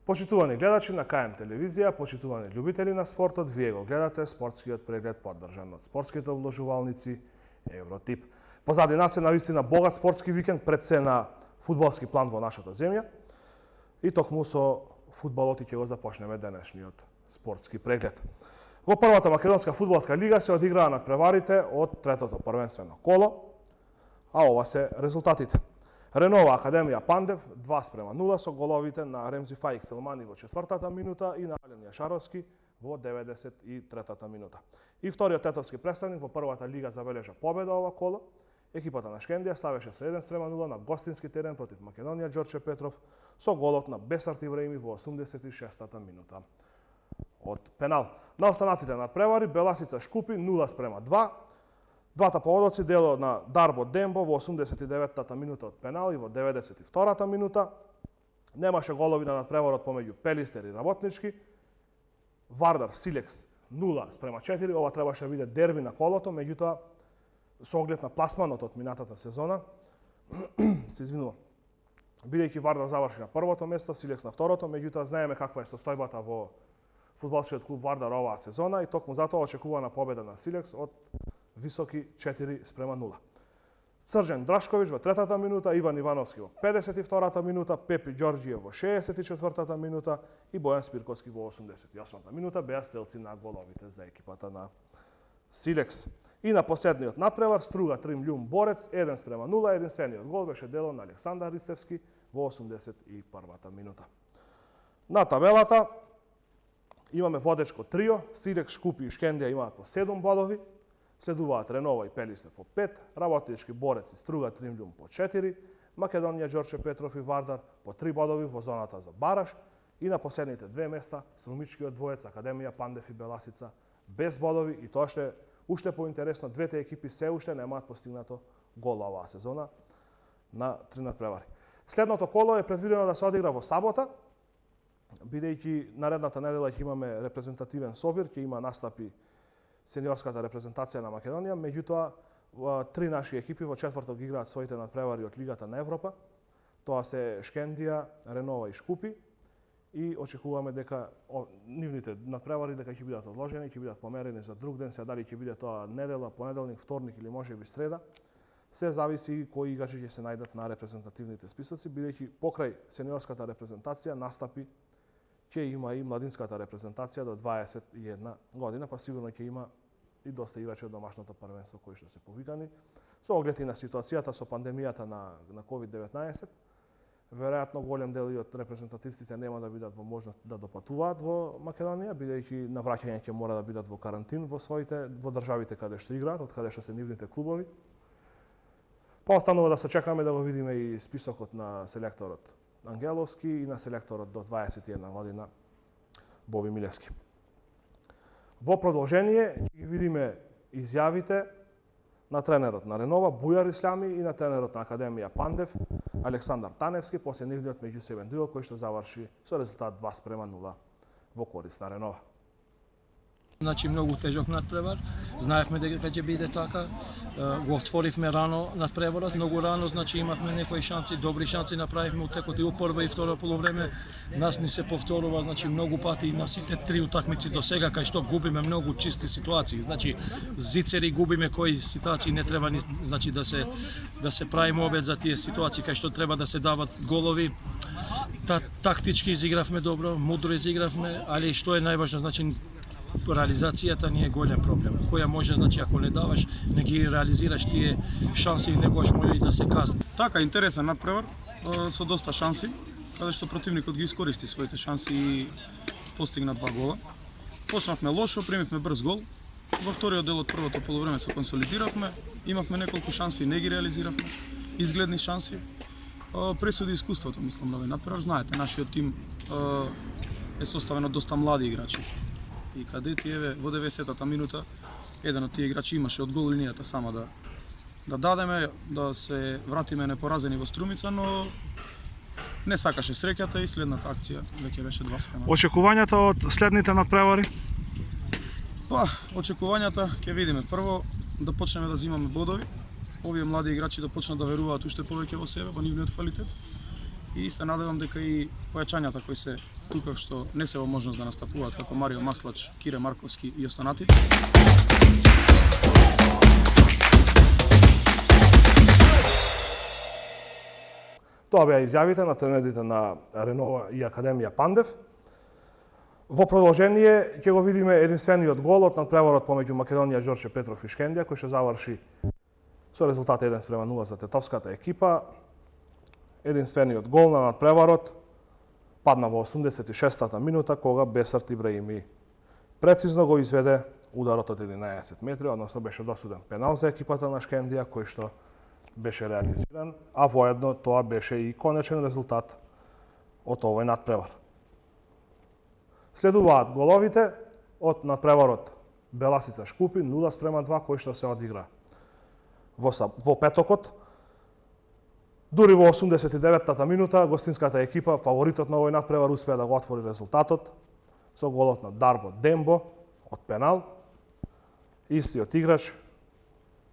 Почитувани гледачи на КМ телевизија, почитувани љубители на спортот, вие го гледате спортскиот преглед поддржан од спортските обложувалници Евротип. Позади нас е навистина богат спортски викенд, пред се на фудбалски план во нашата земја. И токму со фудбалот и ќе го започнеме денешниот спортски преглед. Во првата македонска фудбалска лига се одиграа надпреварите од третото првенствено коло, а ова се резултатите. Ренова Академија Пандев 2:0 со головите на Ремзи Фаик Селмани во 4-та минута и на Ален Јашаровски во 93-та минута. И вториот тетовски представник во првата лига забележа победа ова коло. Екипата на Шкендија ставеше со 1:0 на гостински терен против Македонија Ѓорче Петров со голот на Бесарт Ибраими во 86-та минута од пенал. На останатите надпревари Беласица Шкупи 0:2. Двата поводоци дело на Дарбо Дембо во 89-та минута од пенал и во 92-та минута. Немаше голови на надпреварот помеѓу Пелистер и Работнички. Вардар Силекс 0:4. Ова требаше да биде дерби на колото, меѓутоа со оглед на пласманот од минатата сезона, се извинувам, бидејќи Вардар заврши на првото место, Силекс на второто, меѓутоа знаеме каква е состојбата во фудбалскиот клуб Вардар оваа сезона и токму затоа очекувана победа на Силекс од високи 4:0. Црџан Драшковиќ во третата минута, Иван Ивановски во 52-та минута, Пепи Ѓорѓиев во 64-та минута и Бојан Спирковски во 88-та минута беа стрелци на головите за екипата на Силекс. И на последниот надпревар Струга Тримљум Борец 1:0, единствениот гол беше дело на Александар Ристевски во 81-та минута. На табелата имаме водечко трио, Силекс, Шкупи и Шкендија имаат по 7 бодови, следуваат Ренова и Пелистер по 5, Работнички Борец и Струга Тримљум по 4, Македонија Ѓорче Петров и Вардар по 3 бодови во зоната за бараж и на последните две места струмичкиот двоец Академија Пандев и Беласица без бодови и тоа што е уште поинтересно, двете екипи се уште немаат постигнато гол оваа сезона на 3 надпревари. Следното коло е предвидено да се одигра во сабота, бидејќи наредната недела ќе имаме репрезентативен собир, ќе има настапи сениорската репрезентација на Македонија, меѓутоа три наши екипи во четврток играат своите надпревари од Лигата на Европа. Тоа се Шкендија, Ренова и Шкупи и очекуваме дека нивните надпревари дека ќе бидат одложени, ќе бидат померени за друг ден, се дали ќе биде тоа недела, понеделник, вторник или можеби среда. Се зависи кои играчи ќе се најдат на репрезентативните списоци, бидејќи покрај сениорската репрезентација настапи ќе има и младинската репрезентација до 21 година, па сигурно ќе има и доста играчи од домашното првенство кои што се повикани. Со оглед и на ситуацијата со пандемијата на COVID-19, веројатно голем дел од репрезентативците нема да бидат во можност да допатуваат во Македонија, бидејќи на враќање ќе мора да бидат во карантин во државите каде што играат, од каде што се нивните клубови. Па останува да се чекаме да го видиме и списокот на селекторот Ангеловски и на селекторот до 21 година Боби Милевски. Во продолжение ќе видиме изјавите на тренерот на Ренова Бујар Ислями и на тренерот на Академија Пандев Александар Таневски после нивниот меѓусебен дуел кој што заврши со резултат 2:0 во корист на Ренова. Значи многу тежок надпревар, знаевме дека ќе биде така, го отворивме рано надпреварот, многу рано, значи имавме некои шанси, добри шанси направивме утекот и у прво и второ полувреме. Нас ни се повторува, значи многу пати на сите три утакмици до сега кај што губиме многу чисти ситуации. Значи зицери губиме кои ситуации не треба ни, значи да се правиме обид за тие ситуации кај што треба да се дават голови. Тактички изигравме добро, мудро изигравме, али што е најважно, значи реализацијата ни е голем проблем, која може, значи, ако не даваш, не ги реализираш тие шанси, негош може и да се казни. Така, интересен надпревар, со доста шанси, каде што противникот ги искористи своите шанси и постигна 2 гола. Почнавме лошо, примивме брз гол. Во вториот дел од првото полувреме се консолидиравме, имавме неколку шанси и не ги реализиравме, изгледни шанси. Пресуди искуството, мислам, на овој надпревар. Знаете, нашиот тим е составен од доста млади играчи. И кадети, еве, во 90-та минута, еден од тие играчи имаше од гол линијата само да дадеме, да се вратиме непоразени во Струмица, но не сакаше среќата и следната акција веќе беше 2:0. Очекувањата од следните надпревари? Па, очекувањата ќе видиме. Прво, да почнеме да земаме бодови. Овие млади играчи да почнат да веруваат уште повеќе во себе, во нивниот квалитет. И се надевам дека и појачањата кои се тука што не се во можност да настапуваат како Марио Маслач, Кире Марковски и останатите. Тоа беа изјавите на тренерите на Ренова и Академија Пандев. Во продолжение ќе го видиме единствениот гол од надпреварот помеѓу Македонија Ѓорче Петров и Шкендија, кој ќе заврши со резултат 1:0 за тетовската екипа. Единствениот гол на надпреварот падна во 86-та минута, кога Бесарт Ибраими прецизно го изведе ударот од 11 метри, односно беше досуден пенал за екипата на Шкендија, кој што беше реализиран, а воедно тоа беше и конечен резултат од овој надпревар. Следуваат головите од надпреварот Беласица Шкупи 0:2, кој што се одигра во петокот. Дури во 89-та минута гостинската екипа, фаворитот на овој надпревар, успеа да го отвори резултатот со голот на Дарбо Дембо од пенал. Истиот играч,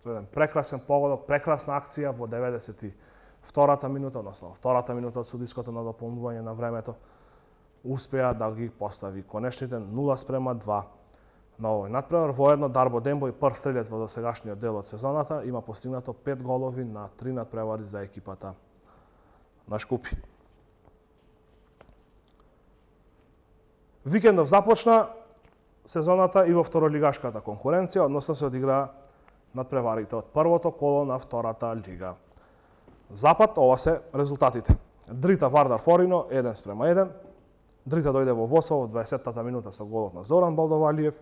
еден прекрасен погодок, прекрасна акција во 92-та минута, односно втората минута од судиското надополнување на времето, успеа да ги постави конечните 0:2 на овој надпревар. Воедно Дарбо Дембо и прв стрелец во досегашниот дел од сезоната, има постигнато 5 голови на 3 надпревари за екипата на Шкупи. Викендов започна сезоната и во второлигашката конкуренција, односно се одигра надпреварите од првото коло на втората лига. Запад, ова се резултатите. Дрита Вардар Форино 1:1. Дрита дојде во водство во 20-та минута со голот на Зоран Балдовалиев.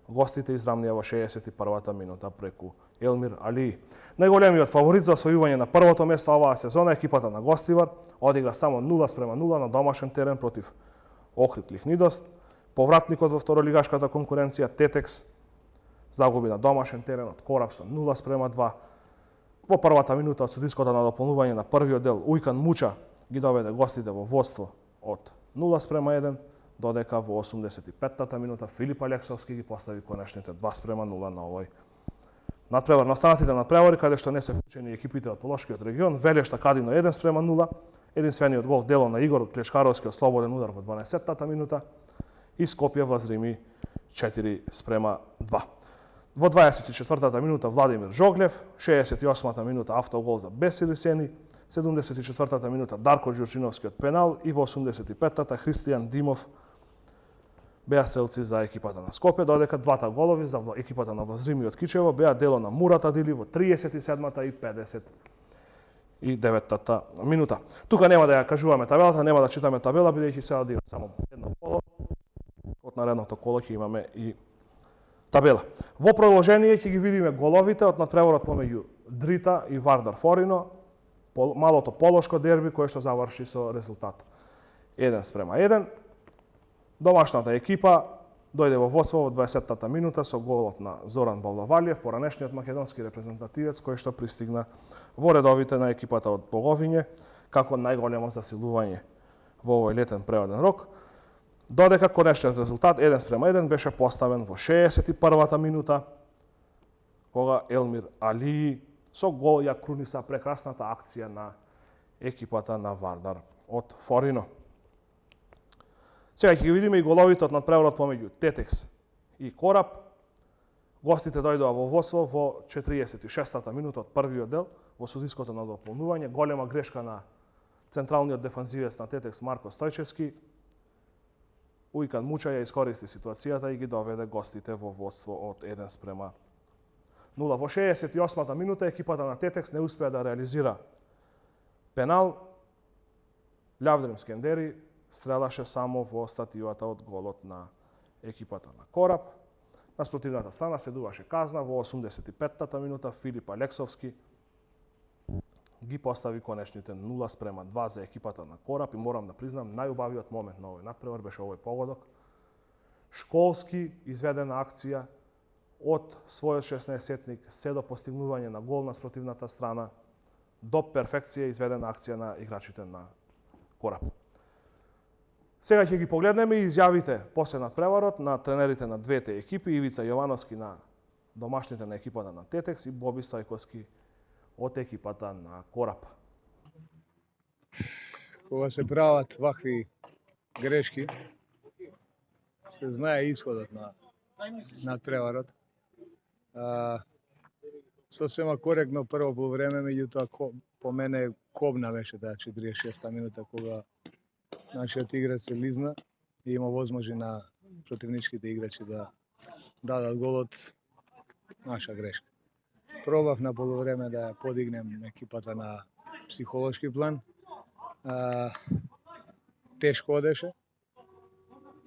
Гостите израмнија во 61-та минута преку Елмир Алии. Најголемиот фаворит за освојување на првото место оваа сезона, екипата на Гостивар, одигра само 0:0 на домашен терен против Охрид Лихнидост. Повратникот во второлигашката конкуренција Тетекс загуби на домашен терен од Кораб со 0:2. Во првата минута од судиското надополнување на првиот дел Ујкан Муча ги доведе гостите во водство од 0:1, додека во 85-та минута Филип Алексовски ги постави конечните 2:0 на овој надпревар. На останатите надпревари, каде што не се вклучени екипите од Полошкиот регион, Велешта Кадино 1:0, единствениот гол дело на Игор Клешкаровски од слободен удар во 12-та минута и Скопје Возрими 4:2. Во 24-та минута Владимир Жоглев, 68-та минута автогол за Бесили Сени, 74-та минута Дарко Ѓурчиновски од пенал и во 85-та Христијан Димов беа стрелци за екипата на Скопје, додека двата голови за екипата на Возрими од Кичево беа дело на Мурат Адили во 37-та и 59-та минута. Тука нема да ја кажуваме табелата, нема да читаме табела, бидејќи се одигра само едно коло. Од наредното коло ќе имаме и табела. Во продолжение ќе ги видиме головите од надпреварот помеѓу Дрита и Вардар Форино, малото полошко дерби кое што заврши со резултат 1:1. Домашната екипа дојде во водство во 20-та минута со голот на Зоран Балдовалиев, поранешниот македонски репрезентативец кој што пристигна во редовите на екипата од Боговиње како најголемо засилување во овој летен преводен рок. Додека конечниот резултат 1:1 беше поставен во 61-та минута, кога Елмир Алии со гол ја круниса прекрасната акција на екипата на Вардар од Форино. Сега ќе ги видиме и головите од надпреварот помеѓу Тетекс и Кораб. Гостите дојдоа во водство во 46-та минута од првиот дел во судиското надополнување. Голема грешка на централниот дефанзивец на Тетекс Марко Стојчевски. Ујкан Муча ја искористи ситуацијата и ги доведе гостите во водство од 1:0. Во 68-та минута екипата на Тетекс не успеа да реализира пенал. Љавдрим Скендери стрелаше само во стативата од голот на екипата на Кораб. На спротивната страна следуваше казна во 85-та минута Филип Алексовски ги постави конечните 0:2 за екипата на Кораб и морам да признам најубавиот момент на овој надпревар беше овој погодок. Школски изведена акција од својот 16-сетник се до постигнување на гол на спротивната страна до перфекција изведена акција на играчите на Кораб. Сега ќе ги погледнеме и изјавите после надпреварот на тренерите на двете екипи, Ивица Јовановски на домашните на екипата на Тетекс и Боби Стојковски од екипата на Кораб. Кога се прават вакви грешки, се знае исходот на надпреварот. Сосема коректно прво полувреме, меѓутоа по мене кобна беше таа 46-та минута кога нашиот играч се лизна и има возможи на противничките играчи да дадат голот. Наша грешка. Пробав на полувреме да ја подигнем екипата на психолошки план. Тешко одеше.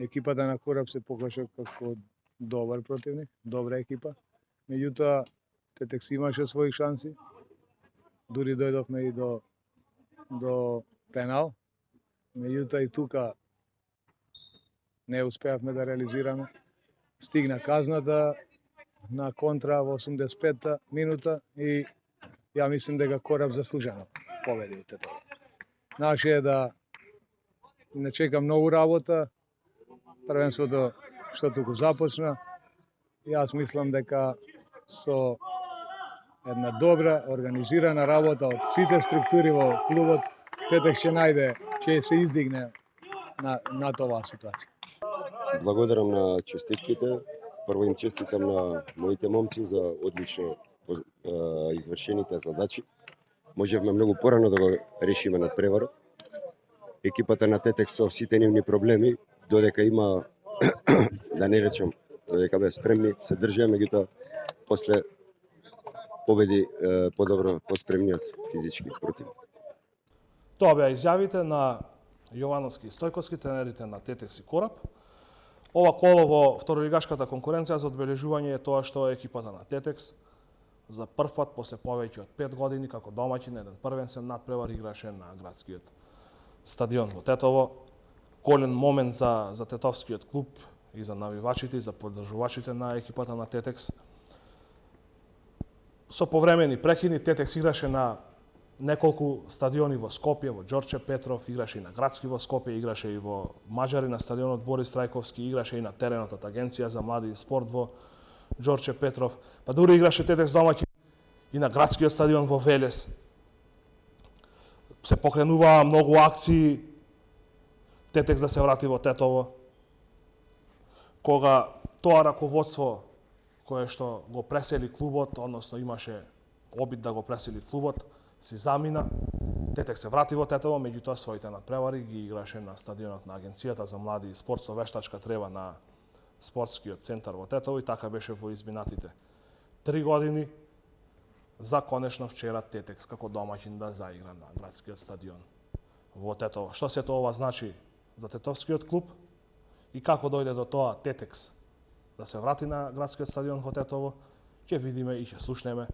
Екипата на Кораб се покаже како добар противник, добра екипа. Меѓутоа, Тетекс имаше своји шанси. Дури дојдовме и до пенал. Меѓутоа и тука не успеавме да реализираме. Стигна казната на контра во 85-та минута и ја мислим дека Кораб заслужено победи од Тетово. Наше е да не чека многу работа. Првенството што туку започна. Јас мислам дека со една добра, организирана работа од сите структури во клубот, Тетекс ќе се издигне на оваа ситуација. Благодарам на честитките. Прво им честитам на моите момци за одлично извршените задачи. Можевме многу порано да го решиме надпреварот. Екипата на Тетекс со сите нивни проблеми, додека има, да не речам, додека бе спремни, се држеа, меѓутоа после победи подобро поспремниот физички противник. Тоа беа изјавите на Јовановски и Стојковски, тренерите на Тетекс и Кораб. Ова коло во второлигашката конкуренција за одбележување е тоа што екипата на Тетекс за прв пат после повеќе од 5 години како домаќин еден првенствен надпревар играше на градскиот стадион во Тетово. Голем момент за тетовскиот клуб и за навивачите и за поддржувачите на екипата на Тетекс. Со повремени прекини Тетекс играше на неколку стадиони во Скопје, во Ѓорче Петров, играше и на градски во Скопје, играше и во Маџари на стадионот Борис Трајковски, играше и на теренот од Агенција за млади и спорт во Ѓорче Петров, па дури играше Тетекс домаќин и на градскиот стадион во Велес. Се покренуваа многу акции Тетекс да се врати во Тетово. Кога тоа раководство кое што го пресели клубот, односно имаше обид да го пресели клубот, си замина. Тетекс се врати во Тетово, меѓутоа своите надпревари ги играше на стадионот на Агенцијата за млади и спорт со вештачка трева на спортскиот центар во Тетово и така беше во изминатите 3 години за конечно вчера Тетекс како домаќин да заигра на градскиот стадион во Тетово. Што се тоа значи за тетовскиот клуб и како дојде до тоа Тетекс да се врати на градскиот стадион во Тетово, ќе видиме и ќе слушнеме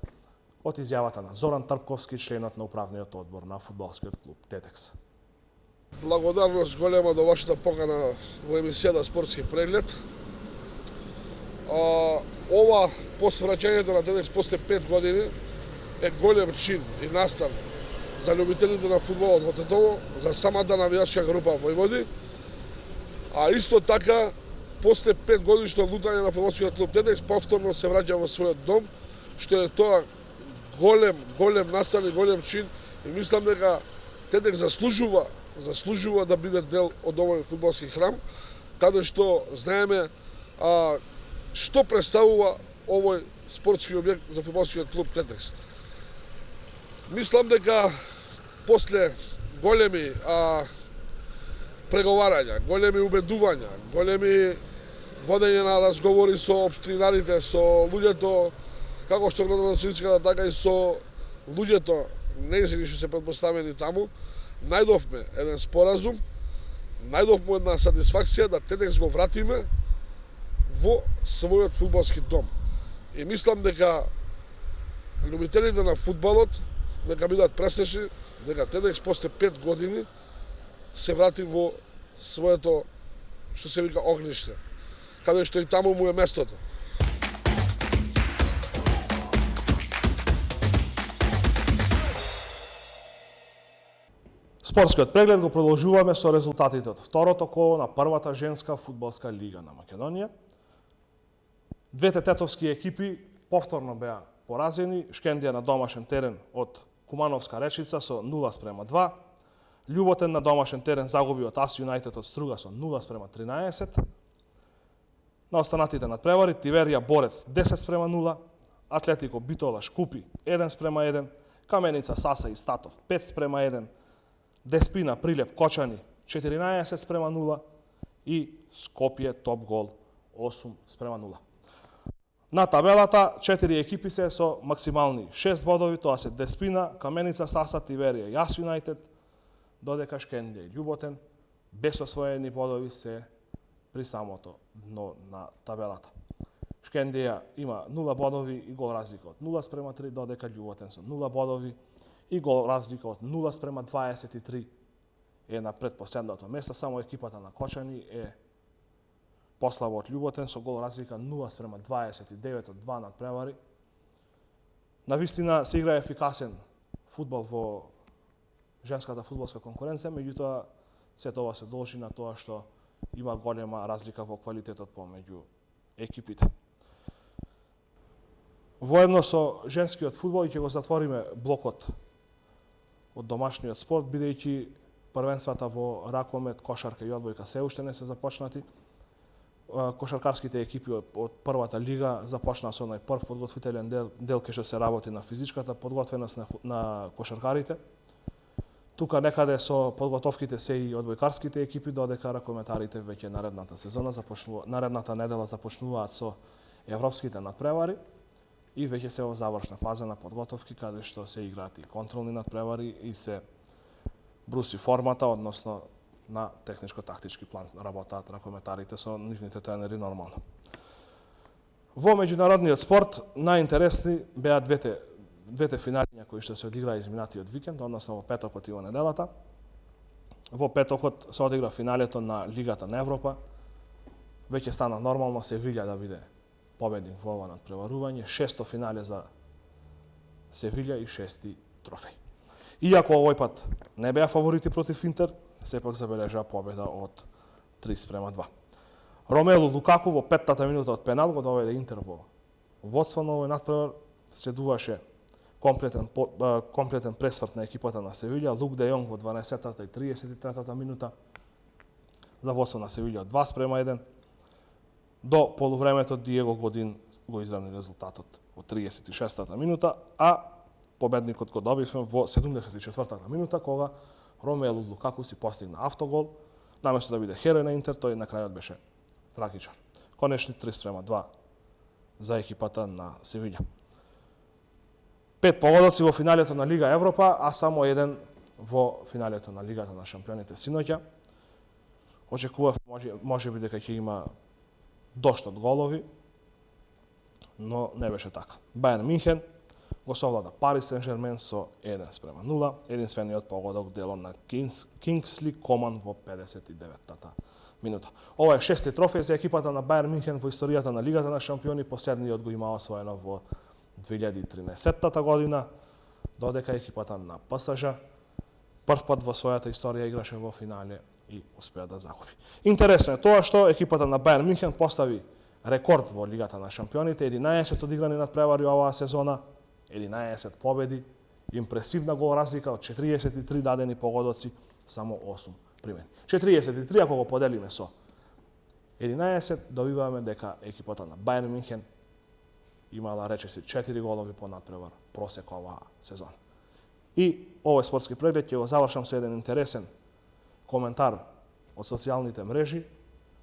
од изјавата на Зоран Трпковски, членот на управниот одбор на фудбалскиот клуб Тетекс. Благодарност голема до вашата покана во емисијата Спортски преглед. Ова посвраќањето на Тетекс после 5 години е голем чин и настан за љубителите на фудбалот во Тетово, за самата навијачка група Војводи, а исто така после 5 годишно лутање на фудбалскиот клуб Тетекс повторно се враќа во својот дом, што е тоа голем настан и голем чин и мислам дека Тетекс заслужува да биде дел од овој фудбалски храм, каде што знаеме што представува овој спортски објект за фудбалскиот клуб Тетекс. Мислам дека после големи преговарања, големи убедувања, големи водење на разговори со општинарите, со луѓето, како што градоначалниците, така и со луѓето нејзини што се претпоставени таму, најдовме еден споразум, најдовме една сатисфакција да Тетекс го вратиме во својот фудбалски дом. И мислам дека љубителите на фудбалот нека бидат пресечни дека Тетекс после 5 години се врати во своето, што се вика, огниште, каде што и таму му е местото. Спортскиот преглед го продолжуваме со резултатите од второто коло на првата женска фудбалска лига на Македонија. Двете тетовски екипи повторно беа поразени. Шкендија на домашен терен од Кумановска Речица со 0:2. Љуботен на домашен терен загуби од Ас Юнајтед од Струга со 0-13. На останатите надпревари Тиверија Борец 10-0, Атлетико Битола Шкупи 1-1, Каменица Саса и Статов 5-1, Деспина Прилеп Кочани 14-0 и Скопје Топ Гол 8-0. На табелата 4 екипи се со максимални 6 бодови, тоа се Деспина, Каменица Саса, Тиверија и Ас Юнајтед, додека Шкендија и Љуботен без освоени бодови се при самото дно на табелата. Шкендија има 0 бодови и гол разлика од 0-3, додека Љуботен со 0 бодови и гол разлика од 0-23 е на предпоследното место. Само екипата на Кочани е послаба од Љуботен со гол разлика 0-29 од 2 надпревари. Навистина се игра ефикасен фудбал во женската фудбалска конкуренција, меѓутоа се тоа се должи на тоа што има голема разлика во квалитетот помеѓу екипите. Воедно со женскиот фудбал ќе го затвориме блокот од домашниот спорт, бидејќи првенствата во ракомет, кошарка и одбојка се уште не се започнати. Кошаркарските екипи од првата лига започнаа со најпрв подготвителен дел кај што се работи на физичката подготвеност на кошаркарите. Тука некаде со подготовките се и одбојкарските екипи, додека ракометарите веќе наредната недела започнуваат со европските надпревари и веќе се во завршна фаза на подготовки, каде што се играат и контролни надпревари и се бруси формата, односно на техничко-тактички план работаат ракометарите со нивните тренери нормално. Во меѓународниот спорт најинтересни беа двете финалиња кои што се одиграа изминатиот викенд, односно во петокот и во неделата. Во петокот се одигра финалето на Лигата на Европа. Веќе стана нормално Севилја да биде победник во ова надпреварување, 6-то финале за Севилја и 6-ти трофеј. Иако овој пат не беа фаворити против Интер, сепак забележаа победа од 3-2. Ромелу Лукаку во 5-тата минута од пенал го доведе Интер во водство на овој надпревар, следуваше комплетен пресврт на екипата на Севилја, Лук де Јонг во 12-тата и 33-тата минута за водство на Севилја од 2-1. До полувремето Диего Годин го изравни резултатот во 36-тата минута, а победникот го добивме во 74-тата минута, кога Ромелу Лукаку си постигна автогол, наместо да биде херој на Интер, тој на крајот беше трагичар. Конечни 3-2 за екипата на Севилја. 5 погодоци во финалето на Лига Европа, а само еден во финалето на Лигата на шампионите синоќа. Очекував може би дека ќе има дошто од голови, но не беше така. Бајерн Минхен го совлада Парис Сен-Жермен со 1-0, единствениот погодок дело на Кингсли Коман во 59-тата минута. Ова е 6-ти трофеј за екипата на Бајерн Минхен во историјата на Лигата на шампиони, последниот го има освоено во 2013 година, додека екипата на ПСЖ прв пат во својата историја играше во финале и успеа да загуби. Интересно е тоа што екипата на Бајерн Минхен постави рекорд во Лигата на шампионите, 11 одиграни надпревари оваа сезона, 11 победи, импресивна гол разлика од 43 дадени погодоци, само 8 примени. 43 ако го поделиме со 11, добиваме дека екипата на Бајерн Минхен имала речиси 4 голови по надпревар просек оваа сезона. И овој спортски преглед ќе го завршам со еден интересен коментар од социјалните мрежи.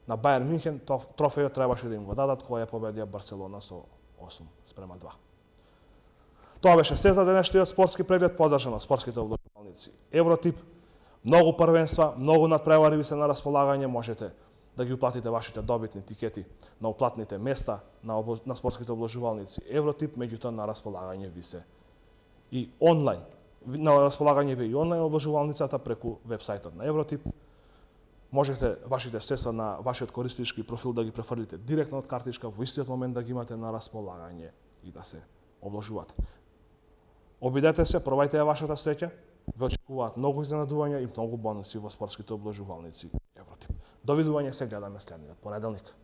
На Бајерн Минхен трофејот требаше да им го дадат кога ја победија Барселона со 8-2. Тоа беше се за денешниот спортски преглед, поддржан од спортските обложувалници Евротип. Многу првенства, многу надпревари ви се на располагање, можете да ги уплатите вашите добитни тикети на уплатните места на спортските обложувалници Евротип, меѓутоа на располагање ви се и онлайн. На располагање ви и онлайн обложувалницата преку вебсајтот на Евротип. Можете вашите средства на вашиот користички профил да ги префрлите директно од картичка, во истиот момент да ги имате на располагање и да се обложувате. Обидете се, пробајте ја вашата среќа, ве очекуваат многу изненадувања и многу бонуси во спортските обложувалници Евротип. Довидување, се гледаме следниот понеделник.